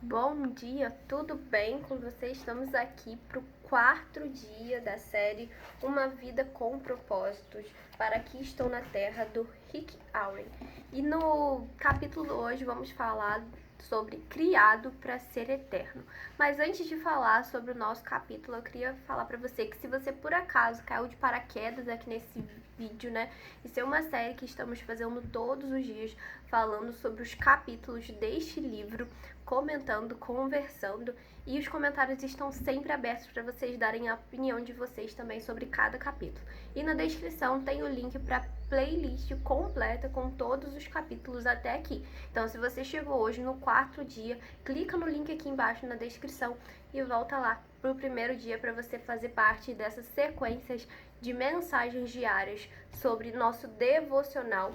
Bom dia, tudo bem com você? Estamos aqui para o quarto dia da série Uma Vida com Propósitos, para Aqui Estou na Terra, do Rick Warren. E no capítulo hoje vamos falar sobre Criado para Ser Eterno. Mas antes de falar sobre o nosso capítulo, eu queria falar para você que se você por acaso caiu de paraquedas aqui nesse vídeo, né? Isso é uma série que estamos fazendo todos os dias, falando sobre os capítulos deste livro, comentando, conversando, e os comentários estão sempre abertos para vocês darem a opinião de vocês também sobre cada capítulo. E na descrição tem o link para playlist completa com todos os capítulos até aqui. Então, se você chegou hoje no quarto dia, clica no link aqui embaixo na descrição e volta lá pro primeiro dia para você fazer parte dessas sequências de mensagens diárias sobre nosso devocional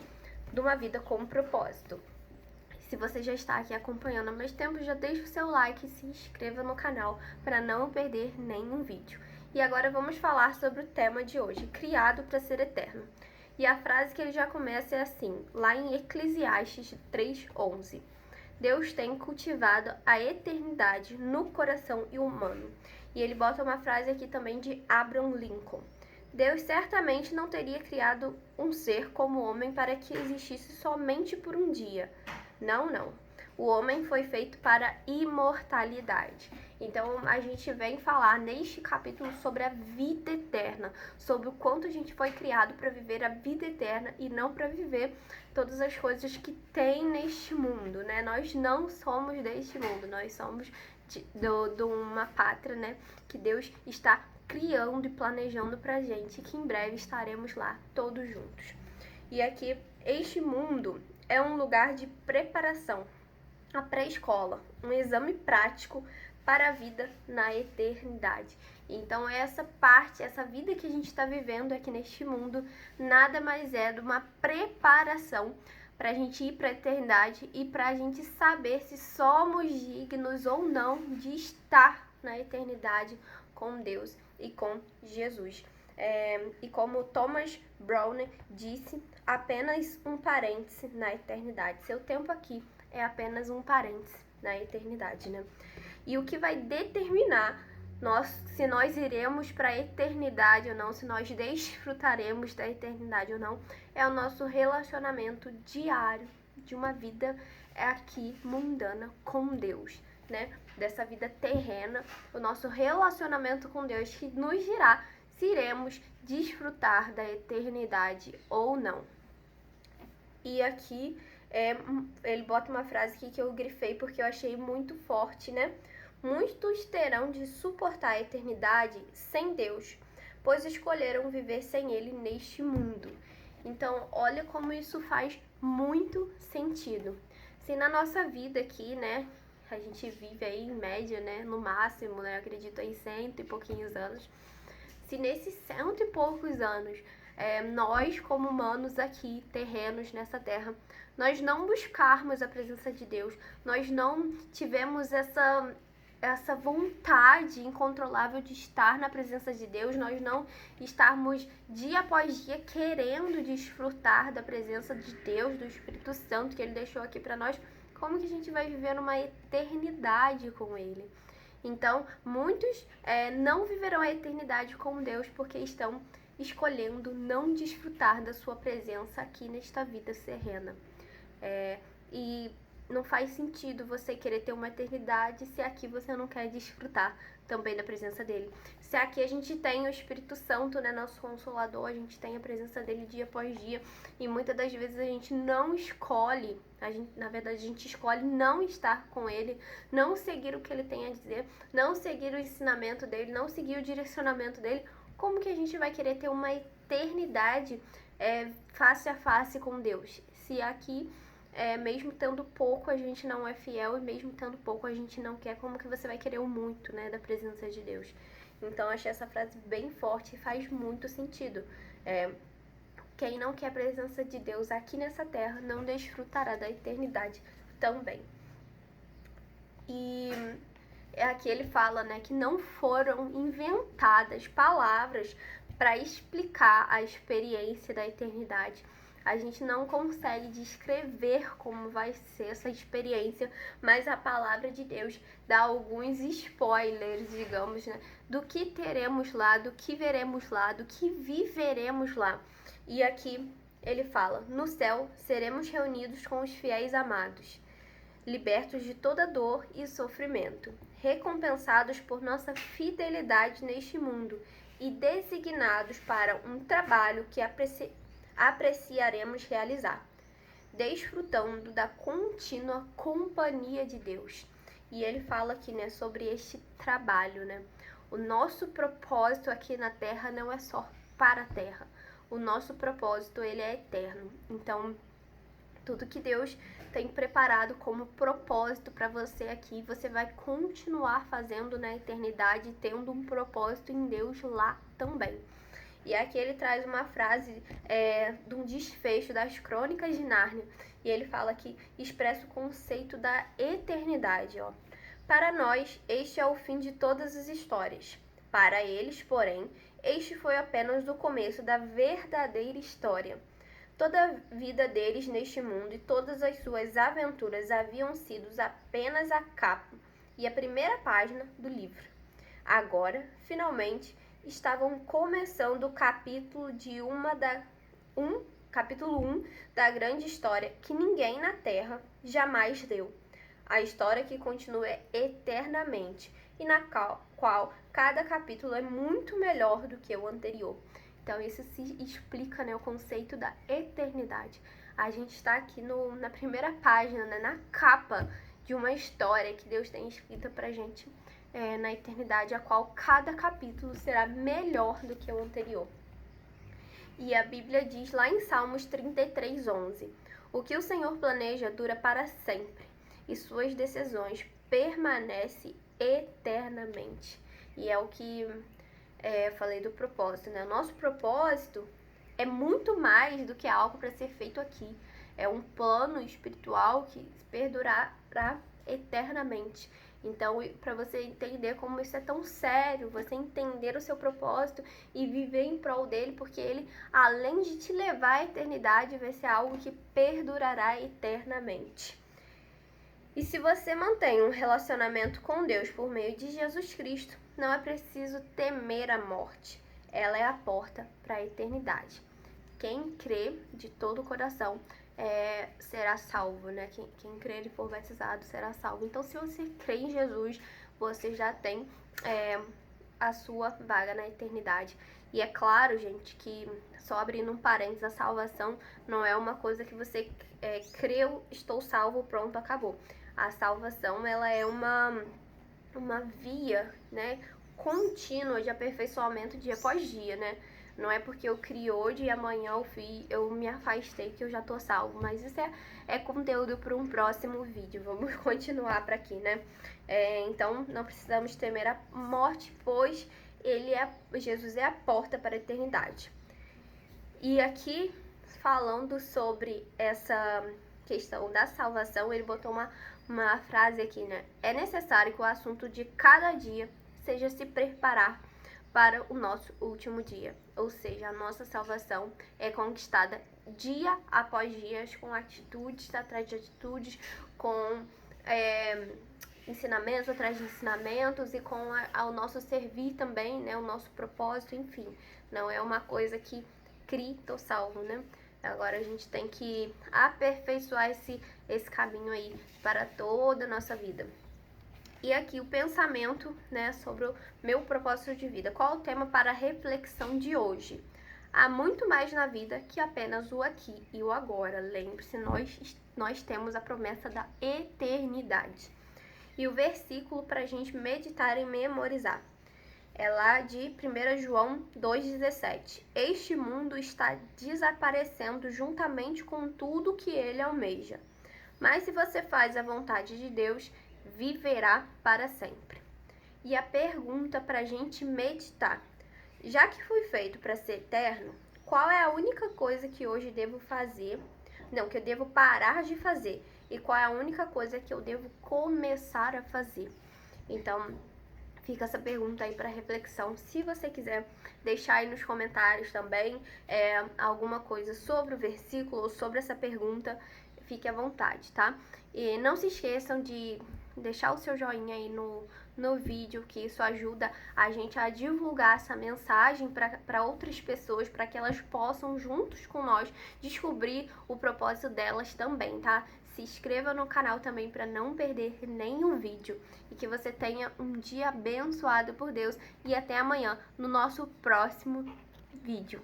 de uma vida com propósito. Se você já está aqui acompanhando há mais tempo, já deixa o seu like e se inscreva no canal para não perder nenhum vídeo. E agora vamos falar sobre o tema de hoje, criado para ser eterno. E a frase que ele já começa é assim, lá em Eclesiastes 3:11. Deus tem cultivado a eternidade no coração humano. E ele bota uma frase aqui também de Abraham Lincoln. Deus certamente não teria criado um ser como o homem para que existisse somente por um dia. Não, não. O homem foi feito para imortalidade. Então, a gente vem falar neste capítulo sobre a vida eterna, sobre o quanto a gente foi criado para viver a vida eterna e não para viver todas as coisas que tem neste mundo, né? Nós não somos deste mundo, nós somos de uma pátria, né? Que Deus está criando e planejando pra gente, que em breve estaremos lá todos juntos. E aqui, este mundo é um lugar de preparação, a pré-escola, um exame prático para a vida na eternidade. Então, essa parte, essa vida que a gente está vivendo aqui neste mundo, nada mais é de uma preparação para a gente ir para a eternidade e para a gente saber se somos dignos ou não de estar na eternidade com Deus e com Jesus. E como Thomas Browne disse, apenas um parêntese na eternidade. Seu tempo aqui é apenas um parêntese na eternidade, né? E o que vai determinar se nós iremos para a eternidade ou não, se nós desfrutaremos da eternidade ou não, é o nosso relacionamento diário de uma vida aqui mundana com Deus, né? Dessa vida terrena, o nosso relacionamento com Deus que nos dirá se iremos desfrutar da eternidade ou não. E aqui ele bota uma frase aqui que eu grifei porque eu achei muito forte, né? Muitos terão de suportar a eternidade sem Deus, pois escolheram viver sem Ele neste mundo. Então, olha como isso faz muito sentido. Se na nossa vida aqui, né, a gente vive aí em média, né, no máximo, né, acredito aí 100 e pouquinhos anos, se nesses 100 e poucos anos nós, como humanos aqui, terrenos nessa terra, nós não buscarmos a presença de Deus, nós não tivemos essa vontade incontrolável de estar na presença de Deus, nós não estarmos dia após dia querendo desfrutar da presença de Deus, do Espírito Santo que Ele deixou aqui para nós, como que a gente vai viver uma eternidade com Ele? Então, muitos não viverão a eternidade com Deus porque estão escolhendo não desfrutar da sua presença aqui nesta vida terrena. E não faz sentido você querer ter uma eternidade se aqui você não quer desfrutar também da presença dele. Se aqui a gente tem o Espírito Santo, né, nosso Consolador, a gente tem a presença dele dia após dia, e muitas das vezes a gente não escolhe, na verdade a gente escolhe não estar com ele, não seguir o que ele tem a dizer, não seguir o ensinamento dele, não seguir o direcionamento dele. Como que a gente vai querer ter uma eternidade face a face com Deus? Se aqui mesmo tendo pouco, a gente não é fiel, e mesmo tendo pouco, a gente não quer, como que você vai querer o muito, né, da presença de Deus? Então, achei essa frase bem forte e faz muito sentido. Quem não quer a presença de Deus aqui nessa terra, não desfrutará da eternidade também. E aqui ele fala, né, que não foram inventadas palavras para explicar a experiência da eternidade. A gente não consegue descrever como vai ser essa experiência, mas a palavra de Deus dá alguns spoilers, digamos, né, do que teremos lá, do que veremos lá, do que viveremos lá. E aqui ele fala: no céu seremos reunidos com os fiéis amados, libertos de toda dor e sofrimento, recompensados por nossa fidelidade neste mundo e designados para um trabalho que apreciaremos realizar, desfrutando da contínua companhia de Deus. E ele fala aqui, né, sobre este trabalho, né? O nosso propósito aqui na Terra não é só para a Terra. O nosso propósito, ele é eterno. Então, tudo que Deus tem preparado como propósito para você aqui, você vai continuar fazendo na eternidade, tendo um propósito em Deus lá também. E aqui ele traz uma frase de um desfecho das Crônicas de Nárnia, e ele fala que expressa o conceito da eternidade, ó. Para nós, este é o fim de todas as histórias. Para eles, porém, este foi apenas o começo da verdadeira história. Toda a vida deles neste mundo e todas as suas aventuras haviam sido apenas a capa e a primeira página do livro. Agora, finalmente, estavam começando o capítulo 1 da grande história que ninguém na Terra jamais deu. A história que continua eternamente e na qual cada capítulo é muito melhor do que o anterior. Então, isso se explica, né, o conceito da eternidade. A gente está aqui na primeira página, né, na capa de uma história que Deus tem escrita pra gente na eternidade, a qual cada capítulo será melhor do que o anterior. E a Bíblia diz lá em Salmos 33:11: o que o Senhor planeja dura para sempre, e suas decisões permanecem eternamente. E é o que falei do propósito, né? O nosso propósito é muito mais do que algo para ser feito aqui. É um plano espiritual que perdurará eternamente. Então, para você entender como isso é tão sério, você entender o seu propósito e viver em prol dele, porque ele, além de te levar à eternidade, vai ser algo que perdurará eternamente. E se você mantém um relacionamento com Deus por meio de Jesus Cristo, não é preciso temer a morte. Ela é a porta para a eternidade. Quem crê de todo o coração será salvo, né? Quem crer e for batizado será salvo. Então, se você crê em Jesus, você já tem a sua vaga na eternidade. E é claro, gente, que só abrindo um parênteses, a salvação não é uma coisa que você creu, estou salvo, pronto, acabou. A salvação, ela é uma via, né, contínua de aperfeiçoamento dia após dia, né? Não é porque eu criei hoje e amanhã eu me afastei que eu já tô salvo. Mas isso é conteúdo para um próximo vídeo. Vamos continuar para aqui, né? Então, não precisamos temer a morte, pois Jesus é a porta para a eternidade. E aqui, falando sobre essa questão da salvação, ele botou uma frase aqui, né? É necessário que o assunto de cada dia seja se preparar para o nosso último dia. Ou seja, a nossa salvação é conquistada dia após dia, com atitudes atrás de atitudes, com ensinamentos atrás de ensinamentos e com o nosso servir também, né? O nosso propósito, enfim. Não é uma coisa que crie, tô salvo, né? Agora a gente tem que aperfeiçoar esse caminho aí para toda a nossa vida. E aqui o pensamento, né, sobre o meu propósito de vida. Qual o tema para a reflexão de hoje? Há muito mais na vida que apenas o aqui e o agora. Lembre-se, nós temos a promessa da eternidade. E o versículo para a gente meditar e memorizar é lá de 1 João 2,17. Este mundo está desaparecendo juntamente com tudo que ele almeja. Mas se você faz a vontade de Deus, viverá para sempre. E a pergunta para a gente meditar: já que fui feito para ser eterno, qual é a única coisa que hoje devo fazer? Não, que eu devo parar de fazer. E qual é a única coisa que eu devo começar a fazer? Então, Fica essa pergunta aí para reflexão. Se você quiser deixar aí nos comentários também alguma coisa sobre o versículo ou sobre essa pergunta, fique à vontade, tá? E não se esqueçam de deixar o seu joinha aí no vídeo, que isso ajuda a gente a divulgar essa mensagem para outras pessoas, para que elas possam, juntos com nós, descobrir o propósito delas também, tá? Se inscreva no canal também para não perder nenhum vídeo. E que você tenha um dia abençoado por Deus. E até amanhã no nosso próximo vídeo.